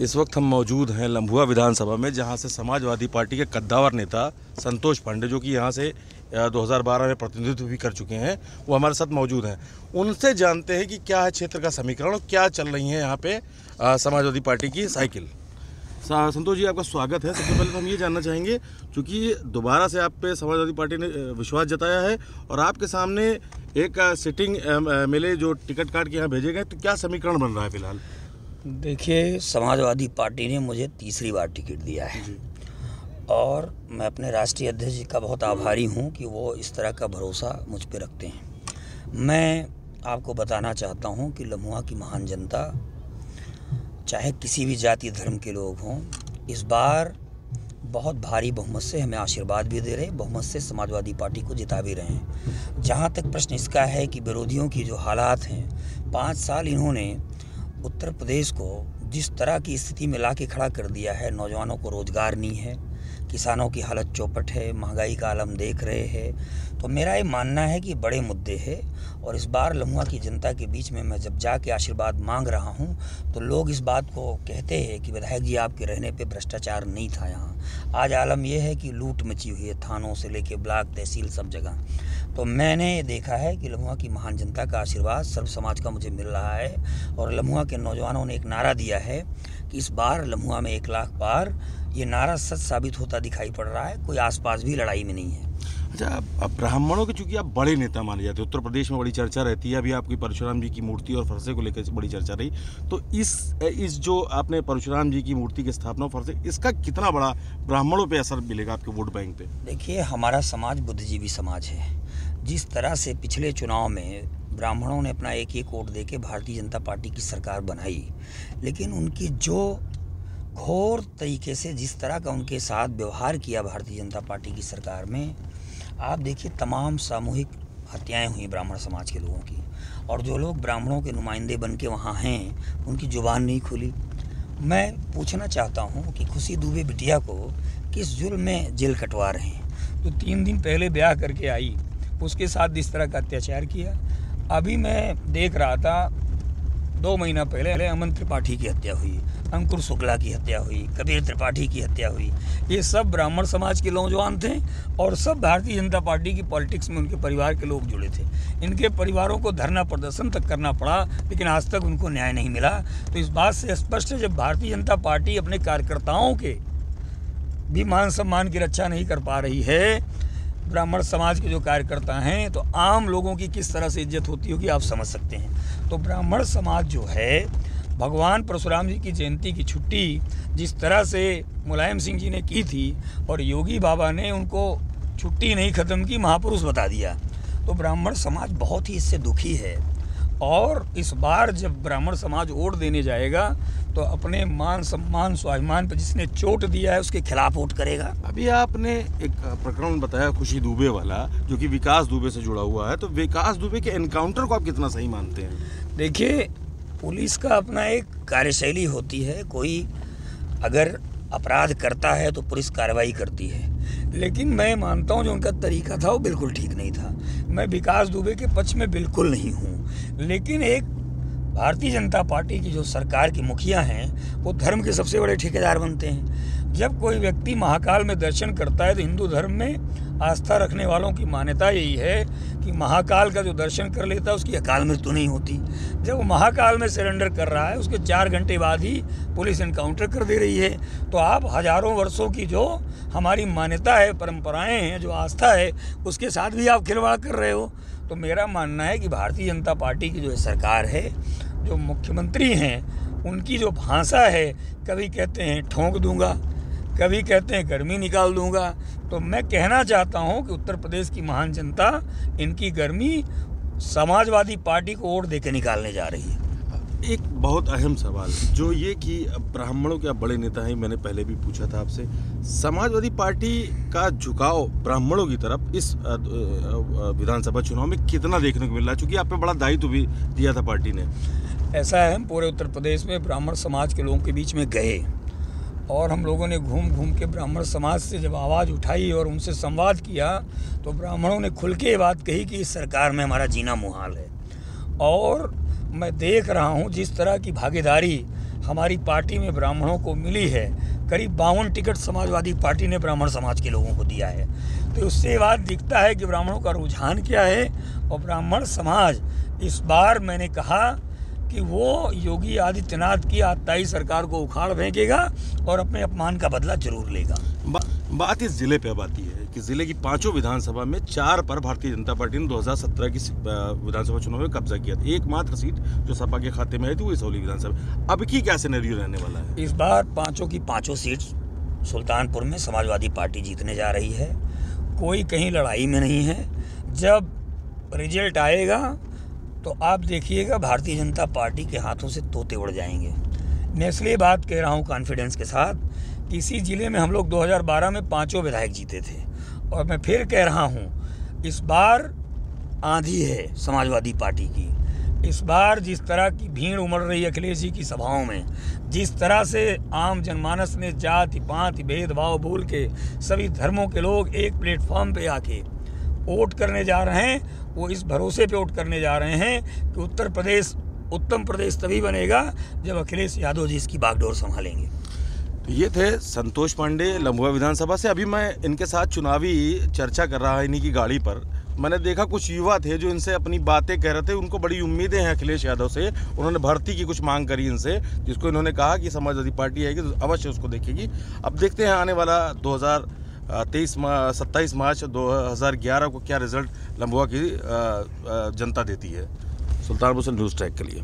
इस वक्त हम मौजूद हैं लम्भुआ विधानसभा में, जहां से समाजवादी पार्टी के कद्दावर नेता संतोष पांडे, जो कि यहां से 2012 में प्रतिनिधित्व भी कर चुके हैं, वो हमारे साथ मौजूद हैं। उनसे जानते हैं कि क्या है क्षेत्र का समीकरण और क्या चल रही है यहाँ पे समाजवादी पार्टी की साइकिल। संतोष जी, आपका स्वागत है। सबसे पहले तो हम ये जानना चाहेंगे, क्योंकि दोबारा से आप पे समाजवादी पार्टी ने विश्वास जताया है और आपके सामने एक सिटिंग एमएलए जो टिकट काट के यहाँ भेजे गए, तो क्या समीकरण बन रहा है फिलहाल? देखिए, समाजवादी पार्टी ने मुझे तीसरी बार टिकट दिया है और मैं अपने राष्ट्रीय अध्यक्ष जी का बहुत आभारी हूं कि वो इस तरह का भरोसा मुझ पे रखते हैं। मैं आपको बताना चाहता हूं कि लम्हुआ की महान जनता, चाहे किसी भी जाति धर्म के लोग हों, इस बार बहुत भारी बहुमत से हमें आशीर्वाद भी दे रहे हैं, बहुमत से समाजवादी पार्टी को जिता भी रहे हैं। जहाँ तक प्रश्न इसका है कि विरोधियों की जो हालात हैं, 5 साल इन्होंने उत्तर प्रदेश को जिस तरह की स्थिति में ला के खड़ा कर दिया है, नौजवानों को रोजगार नहीं है, किसानों की हालत चौपट है, महंगाई का आलम देख रहे हैं। तो मेरा ये मानना है कि बड़े मुद्दे हैं और इस बार लम्हुआ की जनता के बीच में मैं जब जाके आशीर्वाद मांग रहा हूँ तो लोग इस बात को कहते हैं कि विधायक जी, आपके रहने पे भ्रष्टाचार नहीं था यहाँ। आज आलम यह है कि लूट मची हुई है, थानों से लेके ब्लॉक तहसील सब जगह। तो मैंने ये देखा है कि लम्हुआ की महान जनता का आशीर्वाद सर्व समाज का मुझे मिल रहा है और लम्हुआ के नौजवानों ने एक नारा दिया है कि इस बार लम्हुआ में 1 लाख पार। ये नारा सच साबित होता दिखाई पड़ रहा है, कोई आसपास भी लड़ाई में नहीं है। अच्छा, अब ब्राह्मणों के चूंकि आप बड़े नेता माने जाते हैं, उत्तर प्रदेश में बड़ी चर्चा रहती है, अभी आपकी परशुराम जी की मूर्ति और फरसे को लेकर बड़ी चर्चा रही, तो इस जो आपने परशुराम जी की मूर्ति की स्थापना फरसे, इसका कितना बड़ा ब्राह्मणों पे असर मिलेगा आपके वोट बैंक पे? देखिए, हमारा समाज बुद्धिजीवी समाज है। जिस तरह से पिछले चुनाव में ब्राह्मणों ने अपना एक वोट दे के भारतीय जनता पार्टी की सरकार बनाई, लेकिन उनकी जो घोर तरीके से जिस तरह का उनके साथ व्यवहार किया भारतीय जनता पार्टी की सरकार में, आप देखिए तमाम सामूहिक हत्याएं हुई ब्राह्मण समाज के लोगों की, और जो लोग ब्राह्मणों के नुमाइंदे बन के वहाँ हैं उनकी जुबान नहीं खुली। मैं पूछना चाहता हूँ कि खुशी दुबे बिटिया को किस जुर्म में जेल कटवा रहे हैं? तो 3 दिन पहले ब्याह करके आई, उसके साथ इस तरह का अत्याचार किया। अभी मैं देख रहा था 2 महीना पहले अमन त्रिपाठी की हत्या हुई, अंकुर शुक्ला की हत्या हुई, कबीर त्रिपाठी की हत्या हुई। ये सब ब्राह्मण समाज के नौजवान थे और सब भारतीय जनता पार्टी की पॉलिटिक्स में उनके परिवार के लोग जुड़े थे। इनके परिवारों को धरना प्रदर्शन तक करना पड़ा, लेकिन आज तक उनको न्याय नहीं मिला। तो इस बात से स्पष्ट है, जब भारतीय जनता पार्टी अपने कार्यकर्ताओं के भी मान सम्मान की रक्षा नहीं कर पा रही है, ब्राह्मण समाज के जो कार्यकर्ता हैं, तो आम लोगों की किस तरह से इज्जत होती होगी आप समझ सकते हैं। तो ब्राह्मण समाज जो है, भगवान परशुराम जी की जयंती की छुट्टी जिस तरह से मुलायम सिंह जी ने की थी और योगी बाबा ने उनको छुट्टी नहीं ख़त्म की, महापुरुष बता दिया, तो ब्राह्मण समाज बहुत ही इससे दुखी है। और इस बार जब ब्राह्मण समाज वोट देने जाएगा तो अपने मान सम्मान स्वाभिमान पर जिसने चोट दिया है उसके खिलाफ वोट करेगा। अभी आपने एक प्रकरण बताया खुशी दुबे वाला, जो कि विकास दुबे से जुड़ा हुआ है, तो विकास दुबे के एनकाउंटर को आप कितना सही मानते हैं? देखिए, पुलिस का अपना एक कार्यशैली होती है, कोई अगर अपराध करता है तो पुलिस कार्रवाई करती है, लेकिन मैं मानता हूं जो उनका तरीका था वो बिल्कुल ठीक नहीं था। मैं विकास दुबे के पक्ष में बिल्कुल नहीं हूं, लेकिन एक भारतीय जनता पार्टी की जो सरकार की मुखिया हैं, वो धर्म के सबसे बड़े ठेकेदार बनते हैं। जब कोई व्यक्ति महाकाल में दर्शन करता है तो हिंदू धर्म में आस्था रखने वालों की मान्यता यही है कि महाकाल का जो दर्शन कर लेता है उसकी अकाल मृत्यु नहीं होती। जब वो महाकाल में सरेंडर कर रहा है, उसके 4 घंटे बाद ही पुलिस एनकाउंटर कर दे रही है। तो आप हजारों वर्षों की जो हमारी मान्यता है, परंपराएं हैं, जो आस्था है, उसके साथ भी आप खिलवाड़ कर रहे हो। तो मेरा मानना है कि भारतीय जनता पार्टी की जो सरकार है, जो मुख्यमंत्री हैं, उनकी जो भाषा है, कभी कहते हैं ठोंक दूंगा, कभी कहते हैं गर्मी निकाल दूंगा। तो मैं कहना चाहता हूं कि उत्तर प्रदेश की महान जनता इनकी गर्मी समाजवादी पार्टी को वोट देकर निकालने जा रही है। एक बहुत अहम सवाल जो ये कि ब्राह्मणों के आप बड़े नेता हैं, मैंने पहले भी पूछा था आपसे, समाजवादी पार्टी का झुकाव ब्राह्मणों की तरफ इस विधानसभा चुनाव में कितना देखने को मिल रहा है, चूँकि आप पे बड़ा दायित्व भी दिया था पार्टी ने? ऐसा है, हम पूरे उत्तर प्रदेश में ब्राह्मण समाज के लोगों के बीच में गए और हम लोगों ने घूम घूम के ब्राह्मण समाज से जब आवाज़ उठाई और उनसे संवाद किया, तो ब्राह्मणों ने खुल के ये बात कही कि इस सरकार में हमारा जीना मुहाल है। और मैं देख रहा हूँ जिस तरह की भागीदारी हमारी पार्टी में ब्राह्मणों को मिली है, करीब 52 टिकट समाजवादी पार्टी ने ब्राह्मण समाज के लोगों को दिया है। तो उससे बात दिखता है कि ब्राह्मणों का रुझान क्या है। और ब्राह्मण समाज इस बार मैंने कहा कि वो योगी आदित्यनाथ की आताई सरकार को उखाड़ फेंकेगा और अपने अपमान का बदला जरूर लेगा। बात इस जिले पे अब आती है कि जिले की 5 विधानसभा में 4 पर भारतीय जनता पार्टी ने 2017 की विधानसभा चुनाव में कब्जा किया था। एकमात्र सीट जो सपा के खाते में आई थी वो इसौली विधानसभा। अब की क्या सिनेरियो रहने वाला है? इस बार 5 की 5 सीट सुल्तानपुर में समाजवादी पार्टी जीतने जा रही है। कोई कहीं लड़ाई में नहीं है। जब रिजल्ट आएगा तो आप देखिएगा भारतीय जनता पार्टी के हाथों से तोते उड़ जाएंगे। मैं इसलिए बात कह रहा हूँ कॉन्फिडेंस के साथ कि इसी ज़िले में हम लोग 2012 में 5 विधायक जीते थे। और मैं फिर कह रहा हूँ, इस बार आंधी है समाजवादी पार्टी की। इस बार जिस तरह की भीड़ उमड़ रही है अखिलेश जी की सभाओं में, जिस तरह से आम जनमानस ने जाति पाति भेदभाव भूल के सभी धर्मों के लोग एक प्लेटफॉर्म पे आके वोट करने जा रहे हैं, वो इस भरोसे पे वोट करने जा रहे हैं कि उत्तर प्रदेश उत्तम प्रदेश तभी बनेगा जब अखिलेश यादव जी इसकी बागडोर संभालेंगे। तो ये थे संतोष पांडे लम्बुआ विधानसभा से। अभी मैं इनके साथ चुनावी चर्चा कर रहा है इन्हीं की गाड़ी पर। मैंने देखा कुछ युवा थे जो इनसे अपनी बातें कह रहे थे। उनको बड़ी उम्मीदें हैं अखिलेश यादव से। उन्होंने भर्ती की कुछ मांग करी इनसे, जिसको इन्होंने कहा कि समाजवादी पार्टी आएगी तो अवश्य उसको देखेगी। अब देखते हैं आने वाला 27 मार्च 2011 को क्या रिजल्ट लम्बुआ की जनता देती है। सुल्तानपुर से न्यूज़ ट्रैक के लिए।